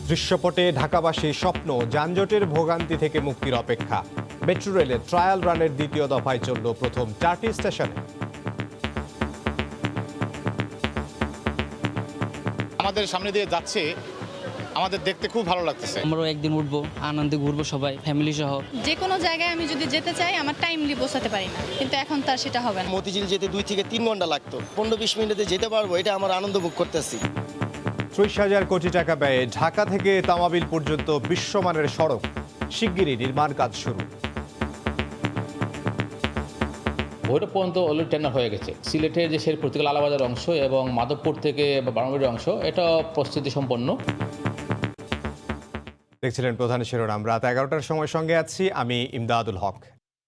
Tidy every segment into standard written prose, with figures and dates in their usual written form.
দৃশ্যপটে ঢাকাবাসীর স্বপ্ন, যানজটের ভোগান্তি থেকে মুক্তির অপেক্ষা। মেট্রো রেলের ট্রায়াল রানের দ্বিতীয় দফায় চলল প্রথম 4টি স্টেশনে। আমাদের সামনে দিয়ে যাচ্ছে, আমাদের দেখতে খুব ভালো লাগতেছে। আমরাও একদিন উঠবো, আনন্দে ঘুরবো সবাই ফ্যামিলি সহ। যে কোনো জায়গায় আমি যদি যেতে চাই আমার টাইমলি পৌঁছাতে পারি না, কিন্তু এখন তার সেটা হবে না। মতিঝিল যেতে 2 থেকে 3 ঘন্টা লাগতো, 15-20 মিনিটে যেতে পারবো, এটা আমার আনন্দ ভোগ করতেছি। 30,000 কোটি টাকা ব্যয়ে ঢাকা থেকে তামাবিল পর্যন্ত বিশ্বমানের সড়ক, শিগগিরই নির্মাণ কাজ শুরু। ভৈরব পর্যন্ত অলরেডি টেন্ডার হয়ে গেছে। সিলেটের যে শেরপুর থেকে লালাবাজার অংশ এবং মাধবপুর থেকে বারমারির অংশ, এটা প্রস্তুতি সম্পন্ন। দেখছিলেন প্রধান শিরোনাম। রাত 11টার সময় সঙ্গে আছি আমি ইমদাদুল হক।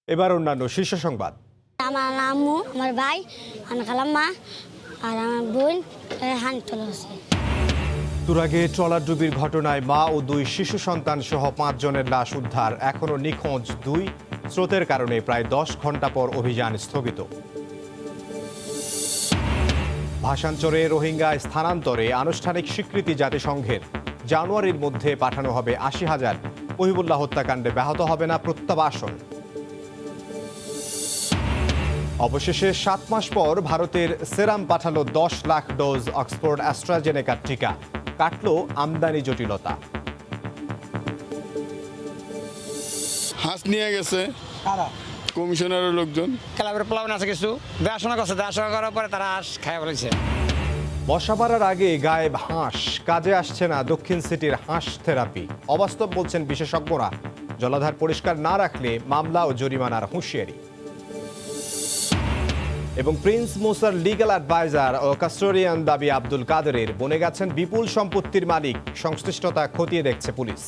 এবার অন্যান্য শীর্ষ সংবাদ। আমার আম্মু, আমার ভাই, আমার খালাম্মা আর আমার বোন হানি তোলা আছে। তুরাগে ট্রলার ডুবির ঘটনায় মা ও 2 শিশু সন্তান সহ 5 জনের লাশ উদ্ধার, এখনো নিখোঁজ 2। স্রোতের কারণে প্রায় 10 ঘন্টা পর অভিযান স্থগিত। ভাষান্তরে রোহিঙ্গা স্থানান্তরে আনুষ্ঠানিক স্বীকৃতি জাতিসংঘের, জানুয়ারির মধ্যে পাঠানো হবে 80,000। মহিবুল্লাহ হত্যাকাণ্ডে ব্যাহত হবে না প্রত্যাবাসন। অবশেষে 7 মাস পর ভারতের সেরাম পাঠালো 10 লাখ ডোজ অক্সফোর্ড অ্যাস্ট্রাজেনেকার টিকা, কাটল আমদানি জটিলতা। হাঁস নিয়ে গেছে কমিশনারের লোকজন। ক্লাবের প্লাবন আছে কিছু দেখাশোনা করছে, দেখাশোনা করার পরে তারা হাঁস খাইয়া বলেছে। বর্ষা বাড়ার আগে গায়েব হাঁস, কাজে আসছে না দক্ষিণ সিটির হাঁস থেরাপি। অবাস্তব বলছেন বিশেষজ্ঞরা। জলাধার পরিষ্কার না রাখলে মামলা ও জরিমানার হুঁশিয়ারি। এবং প্রিন্স মুসার লিগ্যাল অ্যাডভাইজার ও কাস্টোডিয়ান দাবি আব্দুল কাদেরের, বনে গেছেন বিপুল সম্পত্তির মালিক। সংশ্লিষ্টতা খতিয়ে দেখছে পুলিশ।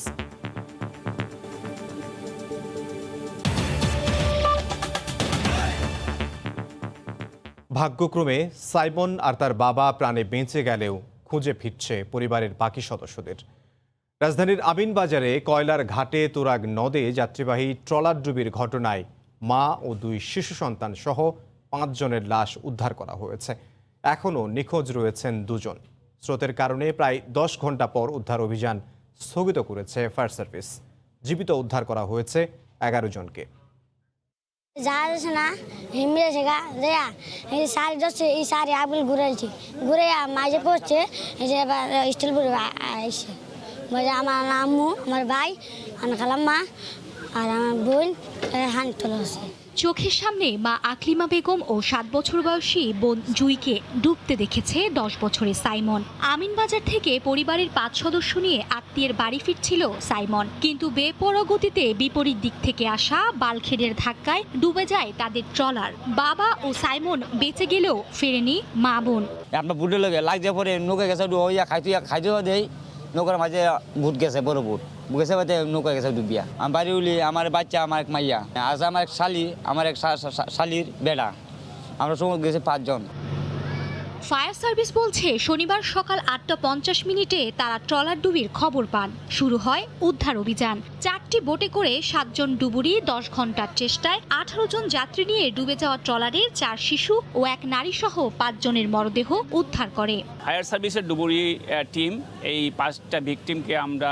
ভাগ্যক্রমে সাইমন আর তার বাবা প্রাণে বেঁচে গেলেও খুঁজে ফিরছে পরিবারের বাকি সদস্যদের। রাজধানীর আমিনবাজারে কয়লার ঘাটে তুরাগ নদে যাত্রীবাহী ট্রলার ডুবির ঘটনায় মা ও 2 শিশু সন্তান সহ 5 জনের লাশ উদ্ধার করা হয়েছে। এখনও নিখোঁজ রয়েছেন 2 জন। স্রোতের কারণে প্রায় 10 ঘন্টা পর উদ্ধার অভিযান স্থগিত করেছে ফায়ার সার্ভিস। জীবিত উদ্ধার করা হয়েছে 11 জনকে। যাচ্ছে না হিমড়ে শেখা দেয়া এই সারি যাচ্ছে, এই সারি আগুল ঘুরেছি, ঘুরে মাঝে পড়ছে, এই যে স্টিল আইসে বলে আমার আম্মু, আমার ভাই, আমার খালাম্মা আর আমার বোন হানি তোলা আছে। চোখের সামনে মা আকলিমা বেগম ও 7 বছর বয়সী বোন জুইকে ডুবতে দেখেছে 10 বছরের সাইমন। আমিনবাজার থেকে পরিবারের 5 সদস্য নিয়ে আত্মীয়ের বাড়ি ফিরছিল সাইমন, কিন্তু বেপরোয়া গতিতে বিপরীত দিক থেকে আসা বালখেডের ধাক্কায় ডুবে যায় তাদের ট্রলার। বাবা ও সাইমন বেঁচে গেলেও ফেরেনি মা বোন। আপনার বুটে লোকে লাগছে পরে নৌকা গেছে খাইতেও দেয়, নৌকার মাঝে বুট গেছে, বড় বুট গেছে বাদে নৌকা গেছে ডুবিয়া। আমার বাড়ি উলি, আমার বাচ্চা, আমার এক মাইয়া আছে, আমার এক শালি, আমার এক শালির বেড়া, আমরা সময় গেছে 5 জন। ফায়ার সার্ভিস বলছে শনিবার সকাল 8:50 তারা ট্রলার ডুবির খবর পান। শুরু হয় উদ্ধার অভিযান। 4টি বোটে করে 7 জন ডুবুরি 10 ঘন্টার চেষ্টায় 18 জন যাত্রী নিয়ে ডুবে যাওয়া ট্রলারের 4 শিশু ও 1 নারী সহ 5 জনের মরদেহ উদ্ধার করে। ফায়ার সার্ভিসের ডুবুরি টিম এই 5টা ভিকটিমকে আমরা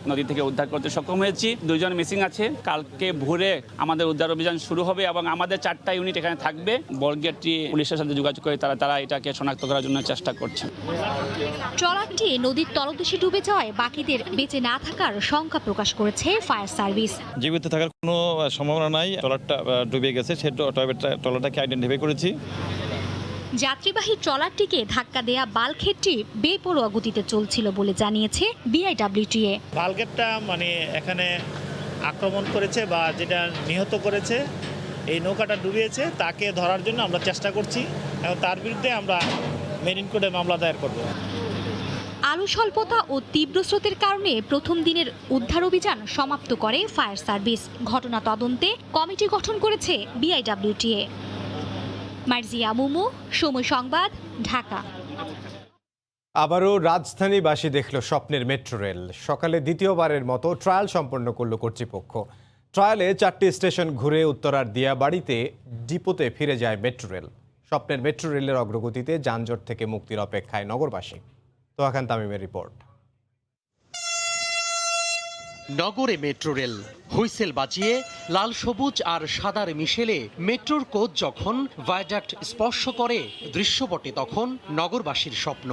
নদী থেকে উদ্ধার করতে সক্ষম হয়েছি। 2 জন মিসিং আছে। কালকে ভোরে আমাদের উদ্ধার অভিযান শুরু হবে এবং আমাদের 4টা ইউনিট এখানে থাকবে। বর্গেটটি পুলিশের সাথে যোগাযোগ করে তারা এটাকে শনাক্ত করার জন্য চেষ্টা করছে। ট্রলারটি নদীর তলদেশে ডুবে যাওয়ায় বাকিদের বেঁচে না থাকার শঙ্কা প্রকাশ করেছে ফায়ার সার্ভিস। জীবিত থাকার কোনো সম্ভাবনা নাই, ট্রলারটা ডুবে গেছে, সেই ট্রলারটাকে আইডেন্টিফাই করেছি। যাত্রীবাহী ট্রলারটিকে ধাক্কা দেয়া বালখেডটি বেপরোয়া গতিতে চলছিল বলে জানিয়েছে বিআইডব্লিউটিএ। বালখেডটা এখানে আক্রমণ করেছে বা যেটা নিহত করেছে, এই নৌকাটা ডুবিয়েছে, তাকে ধরার জন্য আমরা চেষ্টা করছি এবং তার বিরুদ্ধে আমরা মেরিন কোডে মামলা দায়ের করব। আলু স্বল্পতা ও তীব্র স্রোতের কারণে প্রথম দিনের উদ্ধার অভিযান সমাপ্ত করে ফায়ার সার্ভিস। ঘটনা তদন্তে কমিটি গঠন করেছে বিআইডব্লিউটিএ। মার্জিয়া মুমু, সময় সংবাদ, ঢাকা। আবারও রাজধানীবাসী দেখল স্বপ্নের মেট্রো রেল। সকালে দ্বিতীয়বারের মতো ট্রায়াল সম্পন্ন করল কর্তৃপক্ষ। ট্রায়ালে 4টি স্টেশন ঘুরে উত্তরার দিয়াবাড়িতে ডিপোতে ফিরে যায় মেট্রো রেল। স্বপ্নের মেট্রো রেলের অগ্রগতিতে যানজট থেকে মুক্তির অপেক্ষায় নগরবাসী। তোয়াখান তামিমের রিপোর্ট। নগরে মেট্রো রেল হুইসেল বাজিয়ে লাল সবুজ আর সাদার মিশেলে মেট্রোর কোচ যখন ভায়াডাক্ট স্পর্শ করে দৃশ্যপটে তখন নগরবাসীর স্বপ্ন।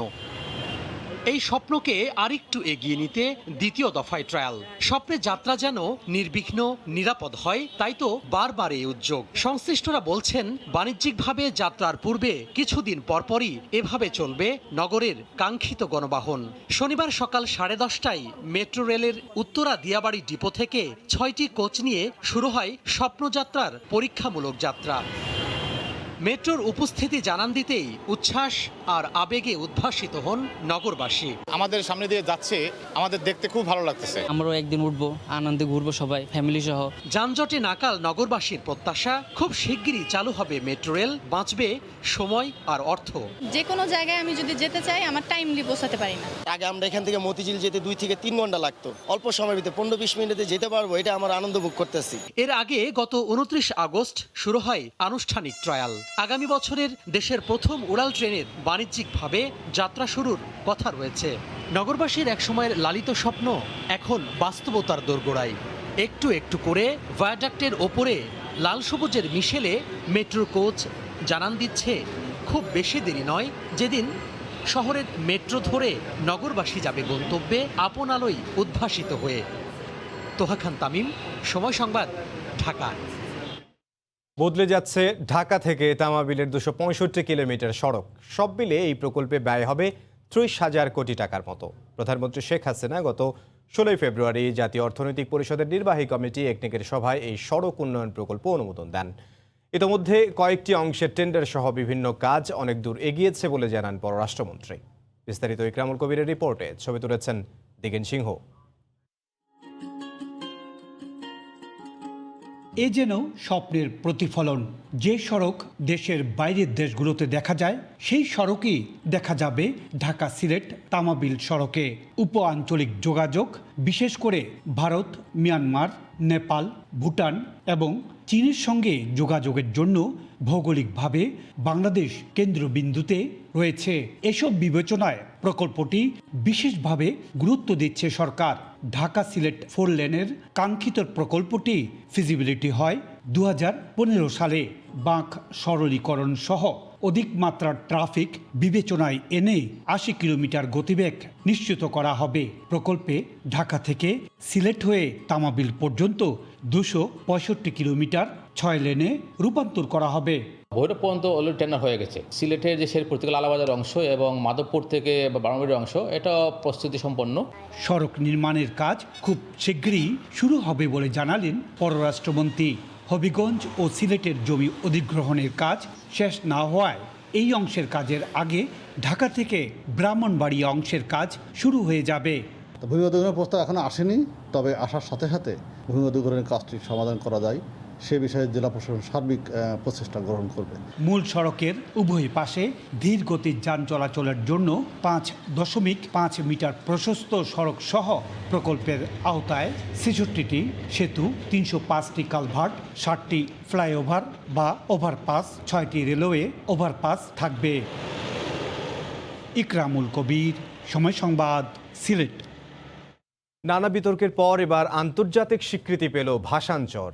এই স্বপ্নকে আরেকটু এগিয়ে নিতে দ্বিতীয় দফায় ট্রায়াল। স্বপ্নের যাত্রা যেন নির্বিঘ্ন নিরাপদ হয়, তাই তো বারবার এই উদ্যোগ। সংশ্লিষ্টরা বলছেন, বাণিজ্যিকভাবে যাত্রার পূর্বে কিছুদিন পরপরই এভাবে চলবে নগরের কাঙ্ক্ষিত গণবাহন। শনিবার সকাল 10:30টায় মেট্রো রেলের উত্তরা দিয়াবাড়ি ডিপো থেকে 6টি কোচ নিয়ে শুরু হয় স্বপ্নযাত্রার পরীক্ষামূলক যাত্রা। মেট্রোর উপস্থিতি জানান দিতেই উচ্ছ্বাস আর আবেগে উদ্ভাসিত হন নগরবাসী। আমাদের সামনে দিয়ে যাচ্ছে, আমাদের দেখতে খুব ভালো লাগতেছে। আমরাও একদিন উঠবো, আনন্দে ঘুরবো সবাই ফ্যামিলি সহ। যানজটে নাকাল নগরবাসীর প্রত্যাশা, খুব শিগগিরই চালু হবে মেট্রো রেল, বাঁচবে সময় আর অর্থ। যে কোনো জায়গায় আমি যদি যেতে চাই আমার টাইমলি পৌঁছাতে পারি না। আগে আমরা এখান থেকে মতিঝিল যেতে 2 থেকে 3 ঘন্টা লাগতো, অল্প সময়ের ভিতরে 15-20 মিনিটে যেতে পারবো, এটা আমার আনন্দ ভোগ করতেছি। এর আগে গত 29 আগস্ট শুরু হয় আনুষ্ঠানিক ট্রায়াল। আগামী বছরের দেশের প্রথম উড়াল ট্রেনের বাণিজ্যিকভাবে যাত্রা শুরুর কথা রয়েছে। নগরবাসীর একসময়ের লালিত স্বপ্ন এখন বাস্তবতার দোরগোড়ায়। একটু একটু করে ভায়াডাক্টের ওপরে লাল সবুজের মিশেলে মেট্রো কোচ জানান দিচ্ছে, খুব বেশি দেরি নয়, যেদিন শহরের মেট্রো ধরে নগরবাসী যাবে গন্তব্যে আপন আলোয় উদ্ভাসিত হয়ে। তোহা খান তামিম, সময় সংবাদ, ঢাকা। বদলে যাচ্ছে ঢাকা থেকে তামাবিলের 265 কিলোমিটার সড়ক। সব মিলে এই প্রকল্পে ব্যয় হবে 30,000 কোটি টাকার মতো। প্রধানমন্ত্রী শেখ হাসিনা গত 16 ফেব্রুয়ারি জাতীয় অর্থনৈতিক পরিষদের নির্বাহী কমিটি একনেকের সভায় এই সড়ক উন্নয়ন প্রকল্প অনুমোদন দেন। ইতোমধ্যে কয়েকটি অংশের টেন্ডার সহ বিভিন্ন কাজ অনেক দূর এগিয়েছে বলে জানান পররাষ্ট্রমন্ত্রী। বিস্তারিত ইকরামুল কবিরের রিপোর্টে ছবি তুলেছেন দিগেন সিংহ। এ যেন স্বপ্নের প্রতিফলন। যে সড়ক দেশের বাইরের দেশগুলোতে দেখা যায়, সেই সড়কই দেখা যাবে ঢাকা সিলেট তামাবিল সড়কে। উপ আঞ্চলিক যোগাযোগ, বিশেষ করে ভারত, মিয়ানমার, নেপাল, ভুটান এবং চীনের সঙ্গে যোগাযোগের জন্য ভৌগোলিকভাবে বাংলাদেশ কেন্দ্রবিন্দুতে রয়েছে। এসব বিবেচনায় প্রকল্পটি বিশেষভাবে গুরুত্ব দিচ্ছে সরকার। ঢাকা সিলেট 4 লেনের কাঙ্ক্ষিত প্রকল্পটি ফিজিবিলিটি হয় 2015 সালে। বাঁক সরলীকরণ সহ অধিক মাত্রার ট্রাফিক বিবেচনায় এনে 80 কিলোমিটার গতিবেগ নিশ্চিত করা হবে। প্রকল্পে ঢাকা থেকে সিলেট হয়ে তামাবিল পর্যন্ত 265 কিলোমিটার 6 লেনে রূপান্তর করা হবে। ভৈরব পর্যন্ত অলরেডি টেন্ডার হয়ে গেছে। সিলেটের যে শেরপুর থেকে লালাবাজার অংশ এবং মাধবপুর থেকে বারমাবাড়ির অংশ, এটা প্রস্তুতি সম্পন্ন। সড়ক নির্মাণের কাজ খুব শীঘ্রই শুরু হবে বলে জানালেন পররাষ্ট্রমন্ত্রী। হবিগঞ্জ ও সিলেটের জমি অধিগ্রহণের কাজ শেষ না হওয়ায় এই অংশের কাজের আগে ঢাকা থেকে ব্রাহ্মণবাড়িয়া অংশের কাজ শুরু হয়ে যাবে। ভূমি অধিগ্রহণের প্রস্তাব এখনো আসেনি, তবে আসার সাথে সাথে ভূমি অধিগ্রহণের কাজটি সমাধান করা যায় সে বিষয়ে জেলা প্রশাসন সার্বিক প্রচেষ্টা গ্রহণ করবে। মূল সড়কের উভয় পাশে ধীর গতির যান চলাচলের জন্য 5.5 মিটার প্রশস্ত সড়ক সহ প্রকল্পের আওতায় 66টি সেতু, 305টি কালভার্ট, 60টি ফ্লাইওভার বা ওভারপাস, 6টি রেলওয়ে ওভারপাস থাকবে। ইকরামুল কবির, সময় সংবাদ, সিলেট। নানা বিতর্কের পর এবার আন্তর্জাতিক স্বীকৃতি পেল ভাষাঞ্চর।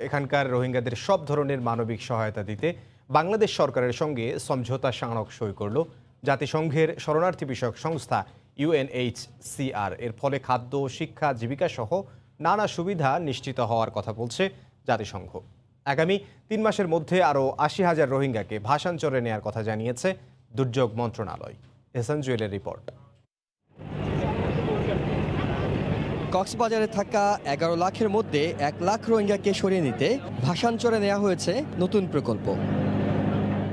এখানকার রোহিঙ্গাদের সব ধরনের মানবিক সহায়তা দিতে বাংলাদেশ সরকারের সঙ্গে সমঝোতা স্মারক সই করল জাতিসংঘের শরণার্থী বিষয়ক সংস্থা UNHCR। এর ফলে খাদ্য, শিক্ষা, জীবিকা সহ নানা সুবিধা নিশ্চিত হওয়ার কথা বলছে জাতিসংঘ। আগামী 3 মাসের মধ্যে আরও 80,000 রোহিঙ্গাকে ভাষাঞ্চরে নেয়ার কথা জানিয়েছে দুর্যোগ মন্ত্রণালয়। এহসান জুয়েলের রিপোর্ট। কক্সবাজারে থাকা 11 লাখের মধ্যে 1 লাখ রোহিঙ্গাকে সরিয়ে নিতে ভাষাঞ্চরে নেওয়া হয়েছে নতুন প্রকল্প।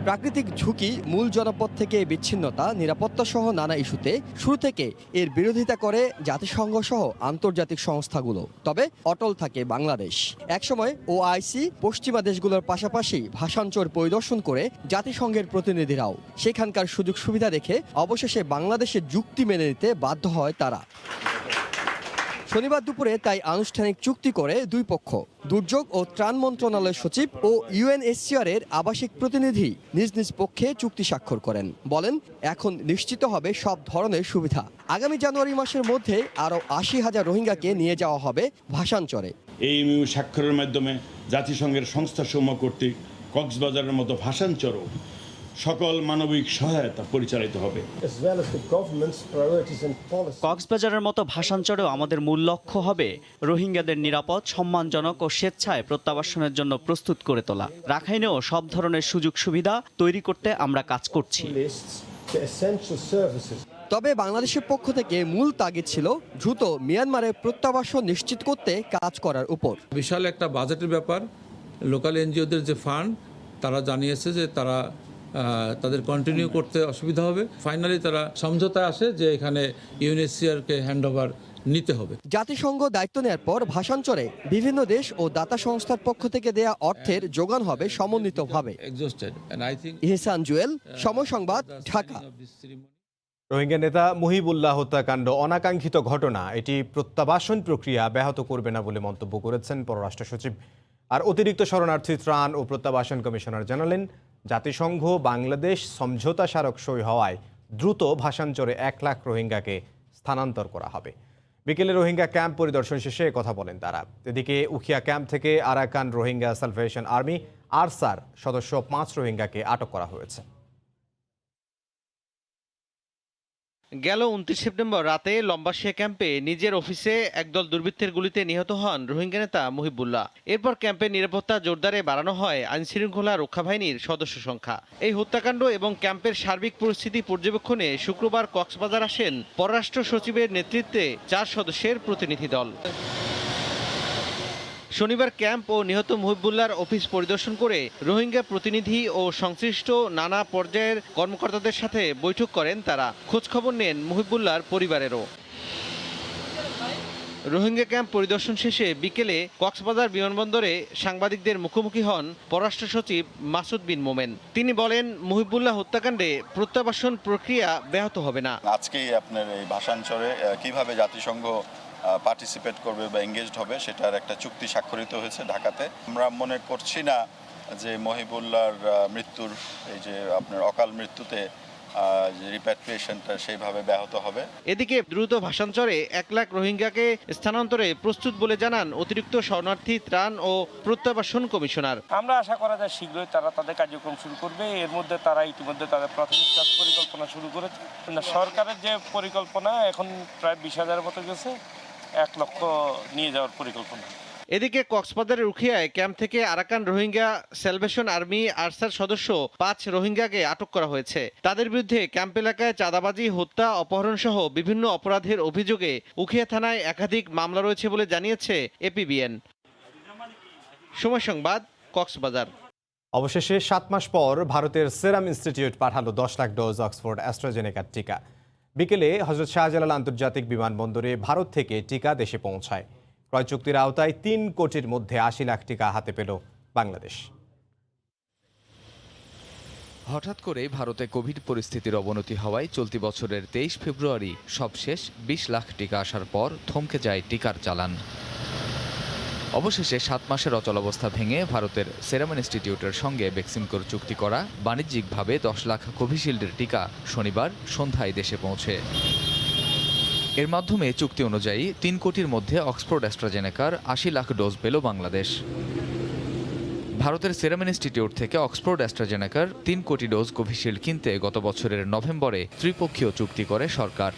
প্রাকৃতিক ঝুঁকি, মূল জনপদ থেকে বিচ্ছিন্নতা, নিরাপত্তা সহ নানা ইস্যুতে শুরু থেকে এর বিরোধিতা করে জাতিসংঘ সহ আন্তর্জাতিক সংস্থাগুলো। তবে অটল থাকে বাংলাদেশ। একসময় OIC পশ্চিমা দেশগুলোর পাশাপাশি ভাষাঞ্চর পরিদর্শন করে জাতিসংঘের প্রতিনিধিরাও সেখানকার সুযোগ সুবিধা দেখে অবশেষে বাংলাদেশের যুক্তি মেনে নিতে বাধ্য হয় তারা। শনিবার দুপুরে তাই আনুষ্ঠানিক চুক্তি করে দুই পক্ষ। দুর্যোগ ও ত্রাণ মন্ত্রণালয়ের সচিব ও ইউএনএইচসিআর এর আবাসিক প্রতিনিধি নিজ নিজ পক্ষে চুক্তি স্বাক্ষর করেন। বলেন এখন নিশ্চিত হবে সব ধরনের সুবিধা। আগামী জানুয়ারি মাসের মধ্যে আরও ৮০,০০০ রোহিঙ্গাকে নিয়ে যাওয়া হবে ভাসানচরে। এই এমইউ স্বাক্ষরের মাধ্যমে জাতিসংঘের সংস্থাসমূহ কর্তৃক কক্সবাজারের মতো ভাসানচরও সকল মানবিক সহায়তা পরিচালিত হবে। কক্সবাজারের মতো ভাসানচরেও আমাদের মূল লক্ষ্য হবে রোহিঙ্গাদের নিরাপদ, সম্মানজনক ও স্বেচ্ছায় প্রত্যাবাসনের জন্য প্রস্তুত করে তোলা। রাখাইনেও সব ধরনের সুযোগ সুবিধা তৈরি করতে আমরা কাজ করছি। তবে বাংলাদেশের পক্ষ থেকে মূল তাগিদ ছিল দ্রুত মিয়ানমারে প্রত্যাবাসন নিশ্চিত করতে কাজ করার উপর। বিশাল একটা বাজেটের ব্যাপার। লোকাল এনজিওদের যে ফান্ড, তারা জানিয়েছে যে তারা তাদের কন্টিনিউ করতে অসুবিধা হবে। ফাইনালি তারা সমঝোতায় আসে যে এখানে ইউএনএইচসিআরকে হ্যান্ডওভার নিতে হবে। জাতিসংঘ দায়িত্ব নেওয়ার পর ভাসানচরে বিভিন্ন দেশ ও দাতা সংস্থার পক্ষ থেকে দেয়া অর্থের যোগান হবে সমন্বিতভাবে। ইহসান জুয়েল, সময় সংবাদ, ঢাকা। রোহিঙ্গা নেতা মুহিবুল্লাহ হত্যাকাণ্ড অনাকাঙ্ক্ষিত ঘটনা, এটি প্রত্যাবাসন প্রক্রিয়া ব্যাহত করবে না বলে মন্তব্য করেছেন পররাষ্ট্র সচিব। আর অতিরিক্ত শরণার্থী ত্রাণ ও প্রত্যাবাসন কমিশনার জানালেন, জাতিসংঘ বাংলাদেশ সমঝোতা স্মারক সই হওয়ায় দ্রুত ভাসানচরে ১ লাখ রোহিঙ্গাকে স্থানান্তর করা হবে। বিকেলে রোহিঙ্গা ক্যাম্প পরিদর্শন শেষে কথা বলেন তারা। এদিকে উখিয়া ক্যাম্প থেকে Arakan Rohingya salvation army Archer সদস্য ৫ রোহিঙ্গাকে আটক করা হয়েছে। গেল ২৯ সেপ্টেম্বর রাতে লম্বাশিয়া ক্যাম্পে নিজের অফিসে একদল দুর্বৃত্তের গুলিতে নিহত হন রোহিঙ্গা নেতা মুহিবুল্লাহ। এরপর ক্যাম্পের নিরাপত্তা জোরদারে বাড়ানো হয় আইনশৃঙ্খলা রক্ষা বাহিনীর সদস্য সংখ্যা। এই হত্যাকাণ্ড এবং ক্যাম্পের সার্বিক পরিস্থিতি পর্যবেক্ষণে শুক্রবার কক্সবাজার আসেন পররাষ্ট্র সচিবের নেতৃত্বে ৪ সদস্যের প্রতিনিধি দল। শনিবার ক্যাম্প ও নিহত মুহিবুল্লাহর অফিস পরিদর্শন করে রোহিঙ্গা প্রতিনিধি ও সংশ্লিষ্ট নানা পর্যায়ের কর্মকর্তাদের সাথে বৈঠক করেন তারা। খোঁজখবর নেন মুহিবুল্লাহর পরিবারেরও। রোহিঙ্গা ক্যাম্প পরিদর্শন শেষে বিকেলে কক্সবাজার বিমানবন্দরে সাংবাদিকদের মুখোমুখি হন পররাষ্ট্র সচিব মাসুদ বিন মোমেন। তিনি বলেন, মুহিবুল্লাহ হত্যাকাণ্ডে প্রত্যাবাসন প্রক্রিয়া ব্যাহত হবে না। আজকেই আপনার এই ভাসানচরে কিভাবে জাতিসংঘ পার্টিসিপেট করবে বা এঙ্গেজড হবে সেটার একটা চুক্তি স্বাক্ষরিত হয়েছে ঢাকাতে। আমরা মনে করছি না যে মুহিবুল্লাহর মৃত্যুর এই যে আপনার অকাল মৃত্যুতে রিপ্যাট্রিয়েশনটা সেইভাবে ব্যাহত হবে। এদিকে দ্রুত ভাসানচরে ১ লাখ রোহিঙ্গাকে স্থানান্তরে প্রস্তুত বলে জানান অতিরিক্ত শরণার্থী ত্রাণ ও প্রত্যাবাসন কমিশনার। আমরা আশা করা যায় শীঘ্রই তারা তাদের কার্যক্রম শুরু করবে। এর মধ্যে তারা ইতিমধ্যে তাদের প্রাথমিক কাজ পরিকল্পনা শুরু করেছে। সরকারের যে পরিকল্পনা এখন প্রায় ২০,০০০ মতো গেছে, ১ লক্ষ নিয়ে যাওয়ার পরিকল্পনা। এদিকে কক্সবাজারের উখিয়ায় ক্যাম্প থেকে Arakan Rohingya salvation army Archer সদস্য ৫ রোহিঙ্গাকে আটক করা হয়েছে। তাদের বিরুদ্ধে ক্যাম্প এলাকায় চাঁদাবাজি, হত্যা, অপহরণ সহ বিভিন্ন অপরাধের অভিযোগে উখিয়া থানায় একাধিক মামলা রয়েছে বলে জানিয়েছে এপিবিএন। সময় সংবাদ, কক্সবাজার। অবশেষে ৭ মাস পর ভারতের সেরাম ইনস্টিটিউট পাঠালো ১০ লাখ ডোজ অক্সফোর্ড অ্যাস্ট্রাজেনেকার টিকা। বিকেলে হযরত শাহজালাল আন্তর্জাতিক বিমানবন্দরে ভারত থেকে টিকা দেশে পৌঁছায়। ক্রয় চুক্তির আওতায় ৩ কোটির মধ্যে ৮০ লাখ টিকা হাতে পেল বাংলাদেশ। হঠাৎ করে ভারতে কোভিড পরিস্থিতির অবনতি হওয়ায় চলতি বছরের ২৩ ফেব্রুয়ারি সবশেষ ২০ লাখ টিকা আসার পর থমকে যায় টিকার চালান। অবশেষে ৭ মাসের অচলাবস্থা ভেঙে ভারতের সেরাম ইনস্টিটিউটের সঙ্গে বেক্সিমকোর চুক্তি করা বাণিজ্যিকভাবে ১০ লাখ কোভিশিল্ডের টিকা শনিবার সন্ধ্যায় দেশে পৌঁছে। এর মাধ্যমে চুক্তি অনুযায়ী ৩ কোটির মধ্যে অক্সফোর্ড অ্যাস্ট্রাজেনেকার ৮০ লাখ ডোজ পেল বাংলাদেশ। ভারতের সেরাম ইনস্টিটিউট থেকে অক্সফোর্ড অ্যাস্ট্রাজেনেকার ৩ কোটি ডোজ কোভিশিল্ড কিনতে গত বছরের নভেম্বরে ত্রিপক্ষীয় চুক্তি করে সরকার।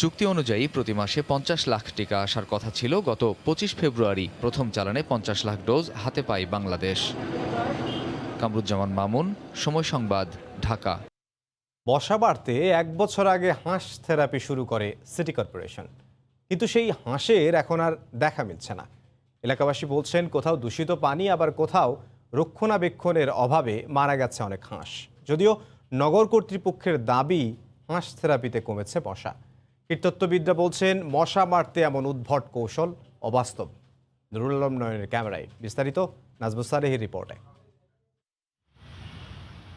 চুক্তি অনুযায়ী প্রতি মাসে ৫০ লাখ টিকা আসার কথা ছিল। গত ২৫ ফেব্রুয়ারি প্রথম চালানে ৫০ লাখ ডোজ হাতে পায় বাংলাদেশ। কামরুজ্জামান মামুন, সময় সংবাদ, ঢাকা। মশা বাড়তে ১ বছর আগে হাঁস থেরাপি শুরু করে সিটি কর্পোরেশন, কিন্তু সেই হাঁসের এখন আর দেখা মিলছে না। এলাকাবাসী বলছেন, কোথাও দূষিত পানি, আবার কোথাও রক্ষণাবেক্ষণের অভাবে মারা গেছে অনেক হাঁস। যদিও নগর কর্তৃপক্ষের দাবি হাঁস থেরাপিতে কমেছে মশা। কীটতত্ত্ববিদরা বলছেন, মশা মারতে এমন উদ্ভট কৌশল অবাস্তব। নুরুল আলম নয়নের ক্যামেরায় বিস্তারিত, নাজমুস সালেহীর রিপোর্টে।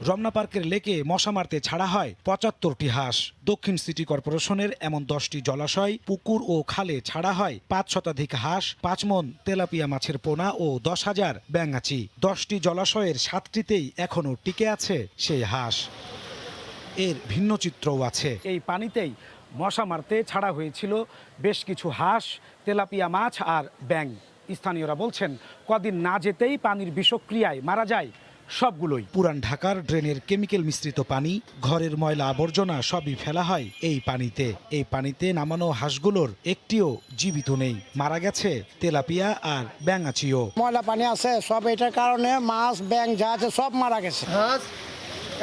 রমনা পার্কের লেকে মশা মারতে ছাড়া হয় ৭৫টি হাঁস। দক্ষিণ সিটি কর্পোরেশনের এমন 10টি জলাশয়, পুকুর ও খালে ছাড়া হয় ৫ শতাধিক হাঁস, ৫ মণ তেলাপিয়া মাছের পোনা ও ১০,০০০ ব্যাঙাচি। 10টি জলাশয়ের 7টিতেই এখনও টিকে আছে সেই হাঁস। এর ভিন্ন চিত্রও আছে। এই পানিতেই মশা মারতে ছাড়া হয়েছিল বেশ কিছু হাঁস, তেলাপিয়া মাছ আর ব্যাঙ। স্থানীয়রা বলছেন কদিন না যেতেই পানির বিষক্রিয়ায় মারা যায় সবগুলোই। পুরান ঢাকার ড্রেনের কেমিক্যাল মিশ্রিত পানি, ঘরের ময়লা আবর্জনা সবই ফেলা হয় এই পানিতে। এই পানিতে নামানো হাঁসগুলোর একটিও জীবিত নেই, মারা গেছে তেলাপিয়া আর ব্যাঙাচিও। ময়লা পানি আছে সব, এটার কারণে মাছ ব্যাঙ যা আছে সব মারা গেছে। হাঁস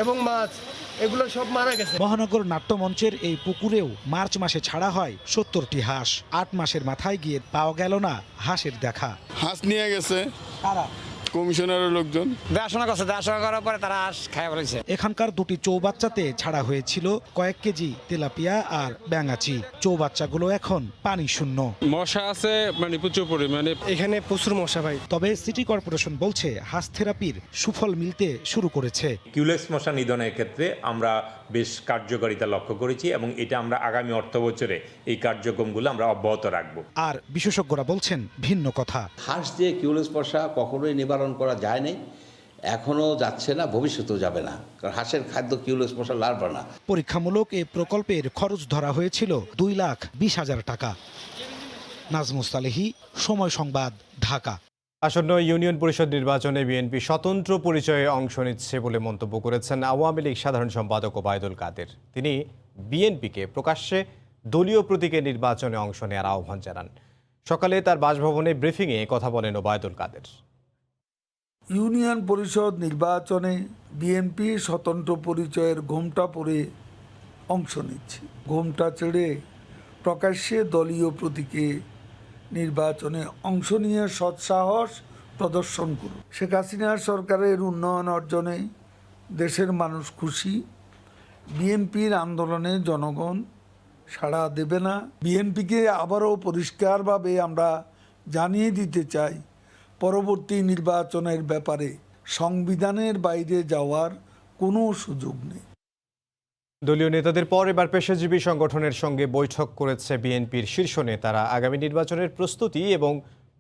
এবং মাছ এগুলো সব মারা গেছে। মহানগর নাট্যমঞ্চের এই পুকুরেও মার্চ মাসে ছাড়া হয় 70টি হাঁস। 8 মাসের মাথায় গিয়ে পাওয়া গেল না হাঁসের দেখা। হাঁস নিয়ে গেছে কারা? কমিশনারের লোকজন দেখাশোনা করছে, দেখাশোনা করার পরে তারা হাঁস খায় বলেছে। এখানকার 2টি চৌবাচ্চাতে ছাড়া হয়েছিল কয়েক কেজি তেলাপিয়া আর ব্যাঙাচি। চৌবাচ্চাগুলো এখন পানি শূন্য। মশা আছে মানে প্রচুর পরিমাণে, এখানে প্রচুর মশা ভাই। তবে সিটি কর্পোরেশন বলছে হাঁস থেরাপির সুফল মিলতে শুরু করেছে। কিউলেক্স মশা নিধনের ক্ষেত্রে আমরা বেশ কার্যকারিতা লক্ষ্য করেছি এবং এটা আমরা আগামী অর্থ বছরে এই কার্যক্রমগুলো আমরা অব্যাহত রাখবো। আর বিশেষজ্ঞরা বলছেন ভিন্ন কথা। হাঁস দিয়ে কিউলেক্স মশা কখনোই নিবারণ করা যায় নাই, এখনও যাচ্ছে না, ভবিষ্যতেও যাবে না, কারণ হাঁসের খাদ্য কিউলেক্স মশা লার্ভা না। পরীক্ষামূলক এই প্রকল্পের খরচ ধরা হয়েছিল 2,20,000 টাকা। নাজমুস সালেহী, সময় সংবাদ, ঢাকা। আসন্ন ইউনিয়ন পরিষদ নির্বাচনে বিএনপি স্বতন্ত্র পরিচয়ে অংশ নিচ্ছে বলে মন্তব্য করেছেন আওয়ামী লীগ সাধারণ সম্পাদক ওবায়দুল কাদের। তিনি বিএনপিকে প্রকাশ্যে দলীয় প্রতীকে নির্বাচনে অংশ নেওয়ার আহ্বান জানান। সকালে তার বাসভবনে ব্রিফিংয়ে কথা বলেন ওবায়দুল কাদের। ইউনিয়ন পরিষদ নির্বাচনে বিএনপি স্বতন্ত্র পরিচয়ের ঘোমটা পরে অংশ নিচ্ছে। ঘোমটা ছেড়ে প্রকাশ্যে দলীয় প্রতীকে নির্বাচনে অংশ নিয়ে সৎসাহস প্রদর্শন করুন। শেখ হাসিনার সরকারের উন্নয়ন অর্জনে দেশের মানুষ খুশি। বিএনপির আন্দোলনে জনগণ সাড়া দেবে না। বিএনপিকে আবারও পরিষ্কারভাবে আমরা জানিয়ে দিতে চাই, পরবর্তী নির্বাচনের ব্যাপারে সংবিধানের বাইরে যাওয়ার কোনো সুযোগ নেই। দলীয় নেতাদের পর এবার পেশাজীবী সংগঠনের সঙ্গে বৈঠক করেছে বিএনপির শীর্ষ নেতারা। আগামী নির্বাচনের প্রস্তুতি এবং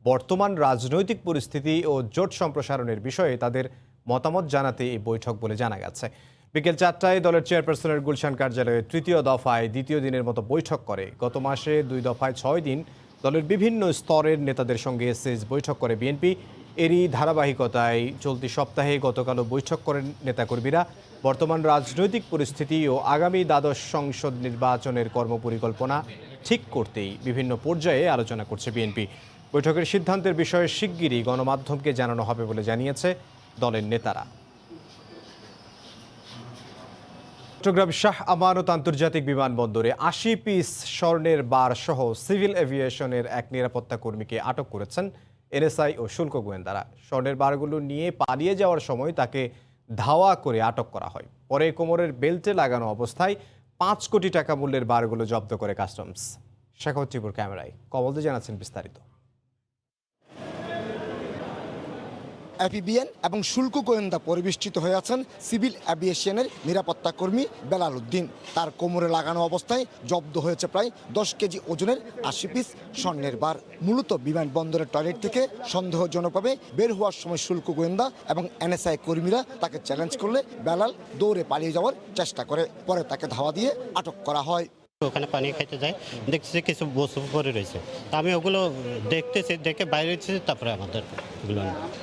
বর্তমান রাজনৈতিক পরিস্থিতি ও জোট সম্প্রসারণের বিষয়ে তাদের মতামত জানাতে এই বৈঠক বলে জানা গেছে। বিকেল 4টায় দলের চেয়ারপারসনের গুলশান কার্যালয়ে 3য় দফায় 2য় দিনের মতো বৈঠক করে। গত মাসে 2 দফায় 6 দিন দলের বিভিন্ন স্তরের নেতাদের সঙ্গে শেষ বৈঠক করে বিএনপি। এরই ধারাবাহিকতায় চলতি সপ্তাহে গতকালও বৈঠক করেন নেতাকর্মীরা। বর্তমান রাজনৈতিক পরিস্থিতি ও আগামী দ্বাদশ সংসদ নির্বাচনের কর্মপরিকল্পনা ঠিক করতেই বিভিন্ন পর্যায়ে আলোচনা করছে বিএনপি। বৈঠকের সিদ্ধান্তের বিষয়ে শিগগিরই গণমাধ্যমকে জানানো হবে বলে জানিয়েছে দলের নেতারা। চট্টগ্রাম শাহ আমানত আন্তর্জাতিক বিমানবন্দরে 80 পিস স্বর্ণের বার সহ সিভিল এভিয়েশনের এক নিরাপত্তা কর্মীকে আটক করেছেন এনএসআই ও শুল্ক গোয়েন্দারা। স্বর্ণের বারগুলো নিয়ে পালিয়ে যাওয়ার সময় তাকে ধাওয়া করে আটক করা হয়। পরে কোমরের বেল্টে লাগানো অবস্থায় 5 কোটি টাকা মূল্যের বারগুলো জব্দ করে কাস্টমস। শেখাউত্তিপুর ক্যামেরায় কমলদে জানাচ্ছেন বিস্তারিত। এপিবিএন এবং শুল্ক গোয়েন্দা পরিবেষ্টিত হয়ে আছেন সিভিল অ্যাভিয়েশনের নিরাপত্তা কর্মী বেলাল উদ্দিন। তার কোমরে লাগানো অবস্থায় জব্দ হয়েছে প্রায় 10 কেজি ওজনের 80 পিস স্বর্ণের বার। মূলত বিমানবন্দরের টয়লেট থেকে সন্দেহজনকভাবে বের হওয়ার সময় শুল্ক গোয়েন্দা এবং এনএসআই কর্মীরা তাকে চ্যালেঞ্জ করলে বেলাল দৌড়ে পালিয়ে যাওয়ার চেষ্টা করে। পরে তাকে ধাওয়া দিয়ে আটক করা হয়। ওখানে পানি খাইতে যায়, দেখতেছি কিছু বস্তু পরে রয়েছে। আমি ওগুলো দেখতেছি, দেখে বাইরে এসেছি, তারপরে আমাদের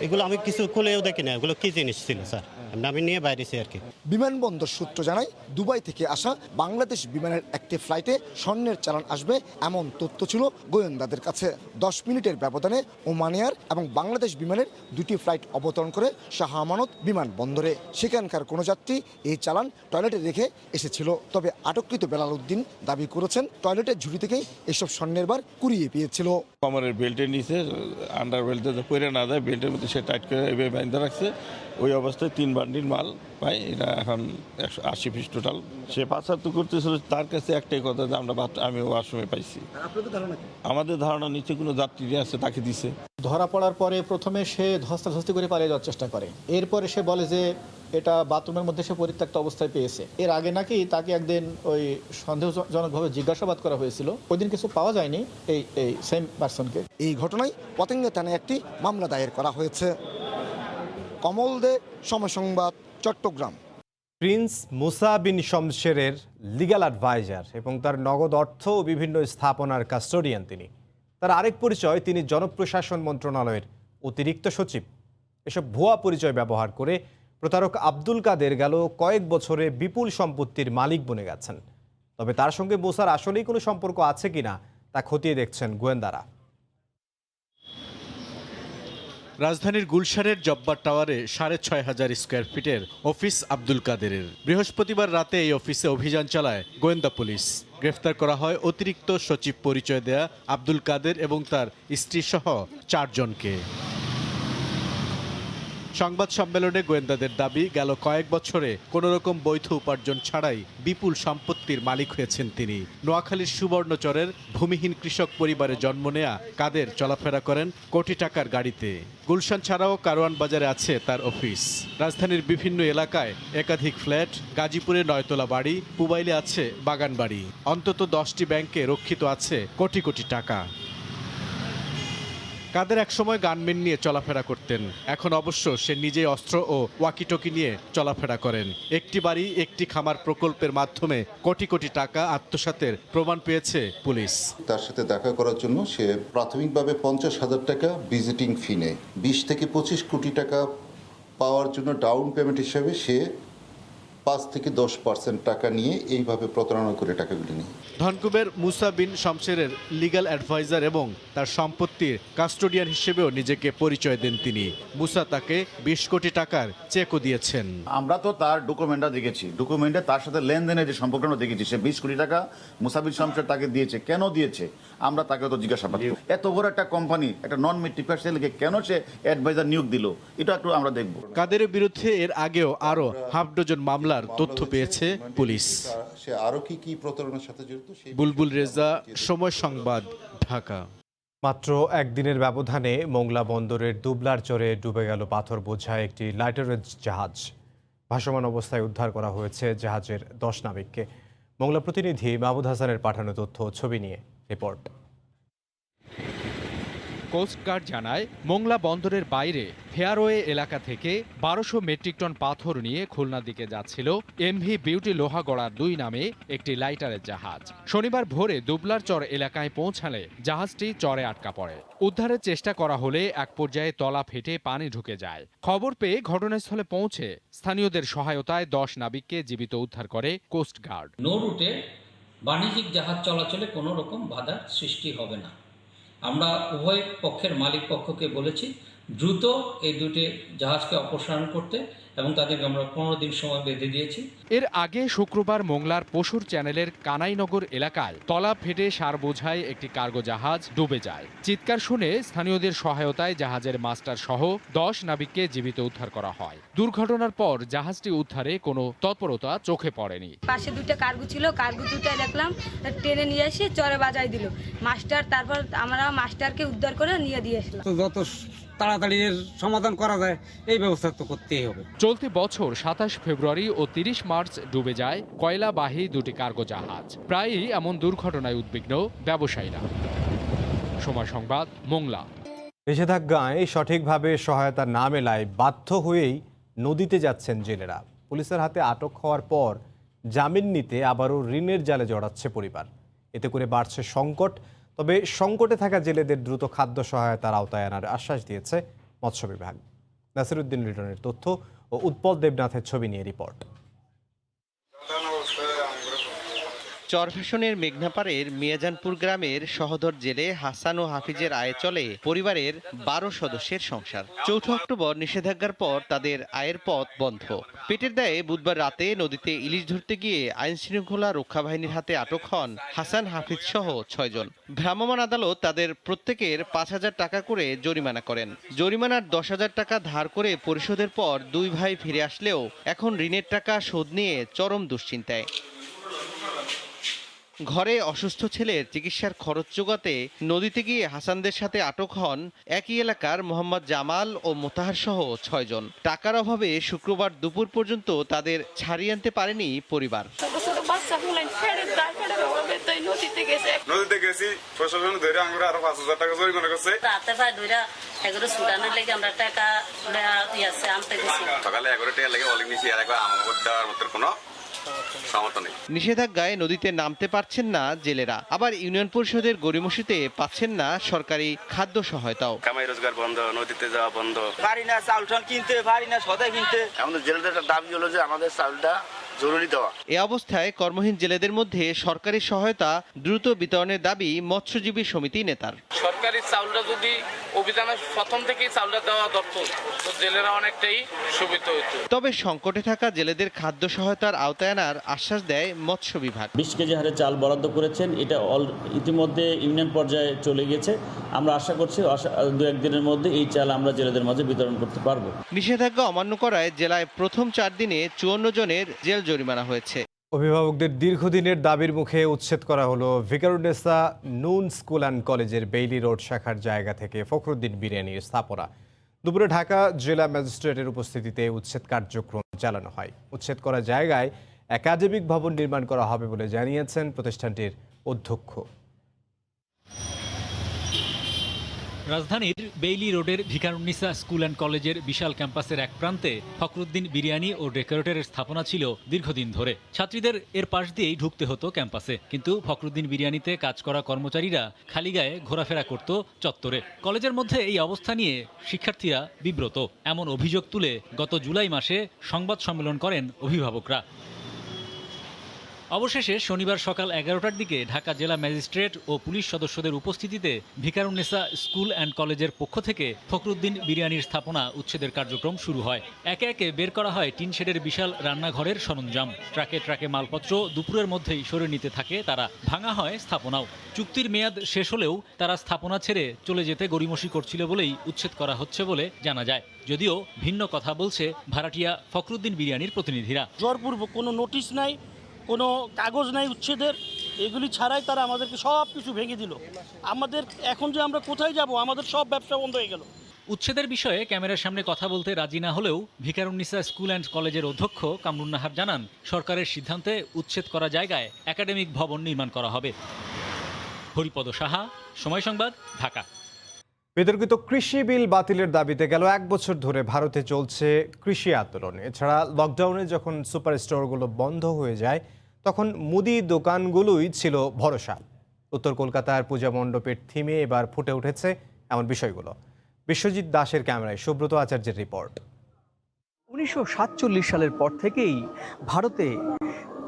এগুলো আমি কিছু খুলেও দেখি না এগুলো কি জিনিস ছিল স্যার, আমি নিয়ে বাইরেছি আর কি। বিমানবন্দর সূত্র জানায় দুবাই থেকে আসা বাংলাদেশ বিমানের একটি ফ্লাইটে স্বর্ণের চালান আসবে এমন তথ্য ছিল গোয়েন্দাদের কাছে। 10 মিনিটের ব্যবধানে ওমান এয়ার এবং বাংলাদেশ বিমানের 2টি ফ্লাইট অবতরণ করে শাহ আমানত বিমানবন্দরে। সেখানকার কোনো যাত্রী এই চালান টয়লেটে রেখে এসেছিল। তবে আটককৃত বেলাল উদ্দিন দাবি করেছেন টয়লেটের ঝুড়ি থেকেই এসব স্বর্ণের বার কুড়িয়ে পেয়েছিল। কোমরের বেল্টের নিচে আন্ডার বেল্টে পরে না যায়, বেল্টের মধ্যে সে টাইট করে এভাবে বাঁধতে রাখছে। ওই অবস্থায় 3 বান্ডিল মাল পাই, এটা এখন 180 পিস টোটাল। সে পাচার করতেছিল, তার কাছে একটাই কথা যে আমি ওয়াশরুমে পাইছি। আমাদের ধারণা নিচে কোনো যাত্রী আছে তাকে দিছে। ধরা পড়ার পরে প্রথমে সে ধস্তাধস্তি করে পালিয়ে যাওয়ার চেষ্টা করে। এরপরে সে বলে যে এটা বাথরুমের মধ্যে সে পরিত্যক্ত অবস্থায় পেয়েছে। এর আগে নাকি তাকে একদিন ওই সন্দেহজনকভাবে জিজ্ঞাসাবাদ করা হয়েছিল, ওই দিন কিছু পাওয়া যায়নি এই সেম পারসনকে। এই ঘটনায় পতেঙ্গা থানায় একটি মামলা দায়ের করা হয়েছে। কমল দে, সময় সংবাদ, চট্টগ্রাম। প্রিন্স মুসা বিন শমশেরের লিগ্যাল অ্যাডভাইজার এবং তার নগদ অর্থ ও বিভিন্ন স্থাপনার কাস্টোডিয়ান তিনি। তার আরেক পরিচয়, তিনি জনপ্রশাসন মন্ত্রণালয়ের অতিরিক্ত সচিব। এসব ভুয়া পরিচয় ব্যবহার করে প্রতারক আব্দুল কাদের গেল কয়েক বছরে বিপুল সম্পত্তির মালিক বনে গেছেন। তবে তার সঙ্গে মুসার আসলেই কোনো সম্পর্ক আছে কিনা তা খতিয়ে দেখছেন গোয়েন্দারা। রাজধানীর গুলশানের জব্বার টাওয়ারে ৬,৫০০ স্কোয়ার ফিটের অফিস আব্দুল কাদেরের। বৃহস্পতিবার রাতে এই অফিসে অভিযান চালায় গোয়েন্দা পুলিশ। গ্রেফতার করা হয় অতিরিক্ত সচিব পরিচয় দেয়া আব্দুল কাদের এবং তার স্ত্রী সহ ৪ জনকে। সংবাদ সম্মেলনে গোয়েন্দাদের দাবি, গেল কয়েক বছরে কোনো রকম বৈধ উপার্জন ছাড়াই বিপুল সম্পত্তির মালিক হয়েছেন তিনি। নোয়াখালীর সুবর্ণচরের ভূমিহীন কৃষক পরিবারে জন্ম নেয়া কাদের চলাফেরা করেন কোটি টাকার গাড়িতে। গুলশান ছাড়াও কারওয়ান বাজারে আছে তার অফিস। রাজধানীর বিভিন্ন এলাকায় একাধিক ফ্ল্যাট, গাজীপুরে 9তলা বাড়ি, পুবাইলে আছে বাগান বাড়ি। অন্তত 10টি ব্যাংকে রক্ষিত আছে কোটি কোটি টাকা। কাদের একসময় গানম্যান নিয়ে চলাফেরা করতেন, এখন অবশ্য সে নিজেই অস্ত্র ও ওয়াকিটকি নিয়ে চলাফেরা করেন। একটি বাড়ি একটি খামার প্রকল্পের মাধ্যমে কোটি কোটি টাকা আত্মসাতের প্রমাণ পেয়েছে পুলিশ। তার সাথে দেখা করার জন্য সে প্রাথমিকভাবে 50,000 টাকা ভিজিটিং ফি নেয়। 20 থেকে 25 কোটি টাকা পাওয়ার জন্য ডাউন পেমেন্ট হিসেবে সে 5 থেকে 10% টাকা নিয়ে এইভাবে প্রতারণা করে টাকাগুলি নিয়ে। ধনকুবের মুসা বিন শমশেরের লিগ্যাল অ্যাডভাইজার এবং তার সম্পত্তির কাস্টোডিয়ান হিসেবেও নিজেকে পরিচয় দেন তিনি। মুসা তাকে 20 কোটি টাকার চেকও দিয়েছেন। আমরা তো তার ডকুমেন্টটা দেখেছি, ডকুমেন্টে তার সাথে লেনদেনের যে সম্পর্কটা দেখেছি, সে 20 কোটি টাকা মুসা বিন শমশের তাকে দিয়েছে। কেন দিয়েছে আমরা তাকে তো জিজ্ঞাসাবাদ করব। এত বড় একটা কোম্পানি, একটা নন মেট্রিকুলারকে কেন সে অ্যাডভাইজার নিয়োগ দিল, এটা একটু আমরা দেখব। কাদেরের বিরুদ্ধে এর আগেও আরো হাফ ডজন মামলার তথ্য পেয়েছে পুলিশ। সে আরো কি প্রতারণার সাথে জড়িত? বুলবুল রেজা, সময় সংবাদ, ঢাকা। মাত্র একদিনের ব্যবধানে মোংলা বন্দরের দুবলার চরে ডুবে গেল পাথর বোঝায় একটি লাইটারেজ জাহাজ। ভাসমান অবস্থায় উদ্ধার করা হয়েছে জাহাজের 10 নাবিককে। মোংলা প্রতিনিধি মাহমুদ হাসানের পাঠানো তথ্য ছবি নিয়ে রিপোর্ট। কোস্টগার্ড জানায়, মোংলা বন্দরের বাইরে ফেয়ারওয়ে এলাকা থেকে 1200 মেট্রিক টন পাথর নিয়ে খুলনার দিকে যাচ্ছিল এমভি বিউটি লোহাগড়া 2 নামে একটি লাইটারের জাহাজ। শনিবার ভোরে দুবলার চর এলাকায় পৌঁছালে জাহাজটি চরে আটকা পড়ে। উদ্ধারের চেষ্টা করা হলে এক পর্যায়ে তলা ফেটে পানি ঢুকে যায়। খবর পেয়ে ঘটনাস্থলে পৌঁছে স্থানীয়দের সহায়তায় 10 নাবিককে জীবিত উদ্ধার করে কোস্টগার্ড। নৌ রুটে বাণিজ্যিক জাহাজ চলাচলে কোনো রকম বাধার সৃষ্টি হবে না। আমরা উভয় পক্ষের মালিক পক্ষকে বলেছি দ্রুত এই দুটি জাহাজকে অপসারণ করতে এবং তাদেরকে আমরা 15 দিন সময় বেঁধে দিয়েছি। এর আগে শুক্রবার মোংলার পশুর চ্যানেলের কানাইনগর এলাকায় তলা ফেটে সার বোঝায় একটি কার্গো জাহাজ ডুবে যায়। চিৎকার শুনে স্থানীয়দের সহায়তায় জাহাজের মাস্টার সহ 10 নাবিককে জীবিত উদ্ধার করা হয়। দুর্ঘটনার পর জাহাজটি উদ্ধারে কোনো তৎপরতা চোখে পড়েনি। পাশে 2টা কার্গো ছিল, কার্গো 2টা দেখলাম টেনে নিয়ে এসে চরে বাজাই দিল মাস্টার। তারপর আমরা মাস্টারকে উদ্ধার করে নিয়ে দিয়ে আসলাম। যত তাড়াতাড়ি সমাধান করা যায় এই ব্যবস্থা তো করতেই হবে। চলতি বছর 27 ফেব্রুয়ারি ও 30 মার্চ ডুবে যায় কয়লাবাহী 2টি কার্গো জাহাজ। প্রায়ই এমন দুর্ঘটনায় উদ্বিগ্ন ব্যবসায়ীরা। সময় সংবাদ, মোংলা। নিষেধাজ্ঞায় সঠিকভাবে সহায়তা না মেলায় বাধ্য হয়েই নদীতে যাচ্ছেন জেলেরা। পুলিশের হাতে আটক হওয়ার পর জামিন নিতে আবারও ঋণের জালে জড়াচ্ছে পরিবার। এতে করে বাড়ছে সংকট। তবে সংকটে থাকা জেলেদের দ্রুত খাদ্য সহায়তার আওতায় আনার আশ্বাস দিয়েছে মৎস্য বিভাগ। নাসিরুদ্দিন লিটনের তথ্য ও উৎপল দেবনাথের ছবি নিয়ে রিপোর্ট। চরফ্যাশনের মেঘনাপাড়ের মিয়াজানপুর গ্রামের সহোদর জেলে হাসান ও হাফিজের আয়ে চলে পরিবারের 12 সদস্যের সংসার। 4 অক্টোবর নিষেধাজ্ঞার পর তাদের আয়ের পথ বন্ধ। পেটের দায়ে বুধবার রাতে নদীতে ইলিশ ধরতে গিয়ে আইন শৃঙ্খলা রক্ষা বাহিনীর হাতে আটক হন হাসান, হাফিজ সহ 6 জন। ভ্রাম্যমাণ আদালত তাদের প্রত্যেকের 5,000 টাকা করে জরিমানা করেন। জরিমানার 10,000 টাকা ধার করে পরিশোধের পর 2 ভাই ফিরে আসলেও এখন ঋণের টাকা শোধ নিয়ে চরম দুশ্চিন্তায়। ঘরে অসুস্থ ছেলের চিকিৎসার খরচ জোগাতে নদীতে গিয়ে হাসানদের সাথে আটক হন একই এলাকার মোহাম্মদ জামাল ও মোতাহার সহ 6 জন। টাকার অভাবে শুক্রবার দুপুর পর্যন্ত তাদের ছাড়িয়ে আনতে পারেনি পরিবার। নদীতে গেছি, প্রশাসন ধরে আমরা আরো 5,000 টাকা জরিমানা করছে। রাতে প্রায় দুইটা এগুলো সুটানের লেগে আমরা টাকা আনতে গেছি। সকালে 11 টাকা লেগে বলে নিছি, আর একবার আমার দেওয়ার মতো কোনো সমর্থন নেই। নিষেধাজ্ঞায় নদীতে নামতে পারছেন না জেলেরা, আবার ইউনিয়ন পরিষদের গড়িমসিতে পাচ্ছেন না সরকারি খাদ্য সহায়তাও। কামাই রোজগার বন্ধ, নদীতে যাওয়া বন্ধ, পারি না চাউল কিনতে, পারি না সদাই কিনতে। আমাদের জেলেদের দাবি হলো যে আমাদের চাউলটা জরুরি দেওয়া। এ অবস্থায় কর্মহীন জেলেদের মধ্যে সরকারি সহায়তা দ্রুত বিতরণের দাবি মৎস্যজীবী সমিতি নেতার। সরকারি চাউলটা যদি অভিযানের প্রথম থেকেই চাউলটা দেওয়া দরকার, তো জেলেরা অনেকটাই সুবিধা হতো। তবে সংকটে থাকা জেলেদের খাদ্য সহায়তার আওতায় আনার আশ্বাস দেয় মৎস্য বিভাগ। 20 কেজি হারে চাল বরাদ্দ করেছেন, এটা ইতিমধ্যে ইউনিয়ন পর্যায়ে চলে গেছে। আমরা আশা করছি 2-1 দিনের মধ্যে এই চাল আমরা জেলেদের মাঝে বিতরণ করতে পারবো। নিষেধাজ্ঞা অমান্য করায় জেলায় প্রথম 4 দিনে 54 জনের জেল জরিমানা হয়েছে। অভিভাবকদের দীর্ঘদিনের দাবির মুখে উচ্ছেদ করা হলো ভিকারুন্নেসা নুন স্কুল অ্যান্ড কলেজের বেইলি রোড শাখার জায়গা থেকে ফখরুদ্দিন বিরিয়ানির স্থাপনা। দুপুরে ঢাকা জেলা ম্যাজিস্ট্রেটের উপস্থিতিতে উচ্ছেদ কার্যক্রম চালানো হয়। উচ্ছেদ করা জায়গায় একাডেমিক ভবন নির্মাণ করা হবে বলে জানিয়েছেন প্রতিষ্ঠানটির অধ্যক্ষ। রাজধানীর বেইলি রোডের ভিকারুন্নিসা স্কুল অ্যান্ড কলেজের বিশাল ক্যাম্পাসের এক প্রান্তে ফখরুদ্দিন বিরিয়ানি ও ডেকোরেটরের স্থাপনা ছিল দীর্ঘদিন ধরে। ছাত্রীদের এর পাশ দিয়েই ঢুকতে হতো ক্যাম্পাসে, কিন্তু ফখরুদ্দিন বিরিয়ানিতে কাজ করা কর্মচারীরা খালি গায়ে ঘোরাফেরা করত চত্বরে। কলেজের মধ্যে এই অবস্থা নিয়ে শিক্ষার্থীরা বিব্রত, এমন অভিযোগ তুলে গত জুলাই মাসে সংবাদ সম্মেলন করেন অভিভাবকরা। অবশেষে শনিবার সকাল 11টার দিকে ঢাকা জেলা ম্যাজিস্ট্রেট ও পুলিশ সদস্যদের উপস্থিতিতে ভিকারুন্নেসা স্কুল অ্যান্ড কলেজের পক্ষ থেকে ফখরুদ্দিন বিরিয়ানির স্থাপনা উচ্ছেদের কার্যক্রম শুরু হয়। একে একে বের করা হয় টিন শেডের বিশাল রান্নাঘরের সরঞ্জাম। ট্রাকে ট্রাকে মালপত্র দুপুরের মধ্যেই সরিয়ে নিতে থাকে তারা। ভাঙা হয় স্থাপনাও। চুক্তির মেয়াদ শেষ হলেও তারা স্থাপনা ছেড়ে চলে যেতে গড়িমসি করছিল বলেই উচ্ছেদ করা হচ্ছে বলে জানা যায়। যদিও ভিন্ন কথা বলছে ভাড়াটিয়া ফখরুদ্দিন বিরিয়ানির প্রতিনিধিরা। জোরপূর্বক কোনো নোটিশ নাই, কোনো কাগজ নাই উচ্ছেদের, এগুলি ছাড়াই তারা আমাদেরকে সব কিছু ভেঙে দিল। আমাদের এখন যে আমরা কোথায় যাব, আমাদের সব ব্যবসা বন্ধ হয়ে গেল। উচ্ছেদের বিষয়ে ক্যামেরার সামনে কথা বলতে রাজি না হলেও ভিকারুন্নিসা স্কুল অ্যান্ড কলেজের অধ্যক্ষ কামরুন নাহার জানান, সরকারের সিদ্ধান্তে উচ্ছেদ করা জায়গায় একাডেমিক ভবন নির্মাণ করা হবে। হরিপদ সাহা, সময় সংবাদ, ঢাকা। বিতর্কিত কৃষি বিল বাতিলের দাবিতে গেল 1 বছর ধরে ভারতে চলছে কৃষি আন্দোলন। এছাড়া লকডাউনে যখন সুপার স্টোরগুলো বন্ধ হয়ে যায়, তখন মুদি দোকানগুলোই ছিল ভরসা। উত্তর কলকাতার পূজা মণ্ডপের থিমে এবার ফুটে উঠেছে এমন বিষয়গুলো। বিশ্বজিৎ দাসের ক্যামেরায় সুব্রত আচার্যের রিপোর্ট। 1947 সালের পর থেকেই ভারতে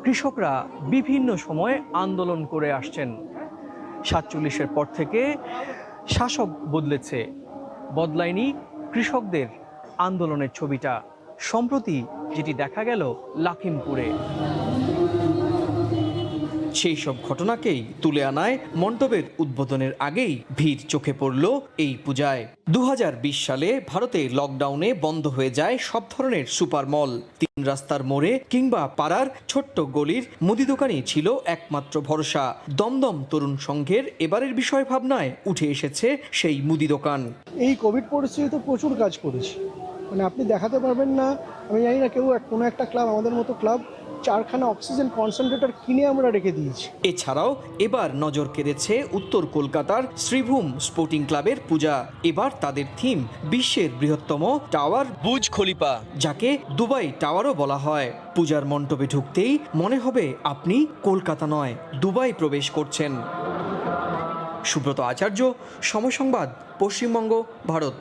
কৃষকরা বিভিন্ন সময়ে আন্দোলন করে আসছেন। 47-এর পর থেকে শাসক বদলেছে, বদলায়নি কৃষকদের আন্দোলনের ছবিটা। সম্প্রতি যেটি দেখা গেল লাখিমপুরে, সেই সব ঘটনাকেই তুলে আনায় মণ্ডপের উদ্বোধনের আগেই ভিড় চোখে পড়ল এই পূজায়। 2020 সালে ভারতে লকডাউনে বন্ধ হয়ে যায় সব ধরনের সুপার মল। 3 রাস্তার মোড়ে কিংবা পাড়ার ছোট্ট গলির মুদি দোকানই ছিল একমাত্র ভরসা। দমদম তরুণ সংঘের এবারের বিষয় ভাবনায় উঠে এসেছে সেই মুদি দোকান। এই কোভিড পরিস্থিতিতে প্রচুর কাজ করেছি, মানে আপনি দেখাতে পারবেন না। আমি জানি না কেউ কোনো একটা ক্লাব, আমাদের মতো ক্লাব 4খানা অক্সিজেন কনসেন্ট্রেটর কিনে আমরা রেখে দিয়েছি। এছাড়াও এবার নজর কেড়েছে উত্তর কলকাতার শ্রীভূম স্পোর্টিং ক্লাবের পূজা। এবার তাদের থিম বিশ্বের বৃহত্তম টাওয়ার বুর্জ খলিফা, যাকে দুবাই টাওয়ারও বলা হয়। পূজার মণ্ডপে ঢুকতেই মনে হবে আপনি কলকাতা নয়, দুবাই প্রবেশ করছেন। সুব্রত আচার্য, সময় সংবাদ, পশ্চিমবঙ্গ, ভারত।